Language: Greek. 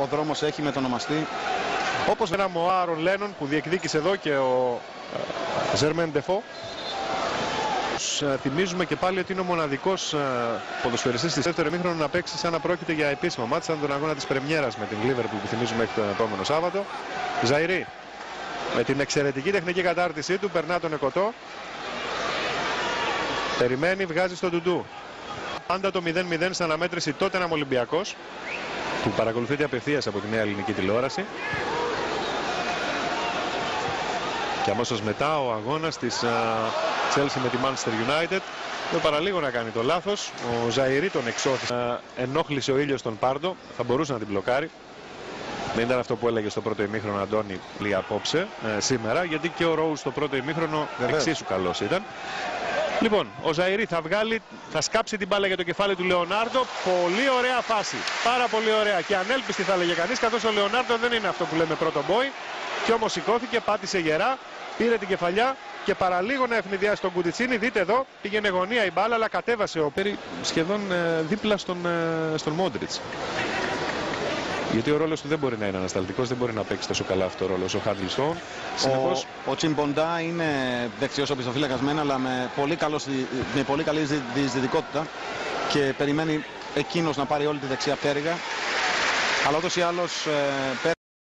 Ο δρόμος έχει με τον ονομαστή. Όπως πέραμε ο Άρον Λένον που διεκδίκησε εδώ και ο Ζερμέν Ντεφό. Θυμίζουμε και πάλι ότι είναι ο μοναδικός ποδοσφαιριστής της δεύτερου ημίχρονου να παίξει σαν να πρόκειται για επίσημο μάτς, σαν τον αγώνα της πρεμιέρας με την Λίβερπουλ που θυμίζουμε έχει τον επόμενο Σάββατο. Ζαϊρή με την εξαιρετική τεχνική κατάρτισή του περνά τον Εκοτό. Περιμένει, βγάζει στο Ντουντού. Πάντα το 0-0 στην αναμέτρηση τότε ένα Ολυμπιακός που παρακολουθείται απευθείας από τη Νέα Ελληνική Τηλεόραση. Και αμέσως μετά ο αγώνας της Chelsea με τη Manchester United. Δεν παραλίγο να κάνει το λάθος. Ο Ζαϊρή τον εξώθησε. Ενόχλησε ο ήλιος τον Πάρντο. Θα μπορούσε να την μπλοκάρει. Δεν ήταν αυτό που έλεγε στο πρώτο ημίχρονο Αντώνη Λί απόψε σήμερα. Γιατί και ο Ρόους στο πρώτο ημίχρονο εξίσου καλός ήταν. Λοιπόν, ο Ζαϊρή θα βγάλει, θα σκάψει την μπάλα για το κεφάλι του Λεωνάρντο. Πολύ ωραία φάση. Πάρα πολύ ωραία. Και ανέλπιστη θα έλεγε κανείς, καθώς ο Λεωνάρντο δεν είναι αυτό που λέμε πρώτο μπόι. Και όμως σηκώθηκε, πάτησε γερά, πήρε την κεφαλιά και παραλίγο να ευνηδιάσει τον Κουντιτσίνη. Δείτε εδώ, πήγαινε γωνία η μπάλα, αλλά κατέβασε ο Πέρι σχεδόν δίπλα στον Μόντριτς. Γιατί ο ρόλος του δεν μπορεί να είναι ανασταλτικός, δεν μπορεί να παίξει τόσο καλά αυτό ο ρόλος ο Χάντλστον. Ο Τσιμποντά είναι δεξιός οπισθοφύλακας μένα, αλλά με πολύ καλή διεισδυτικότητα και περιμένει εκείνος να πάρει όλη τη δεξιά πτέρυγα. Αλλά ούτως ή άλλως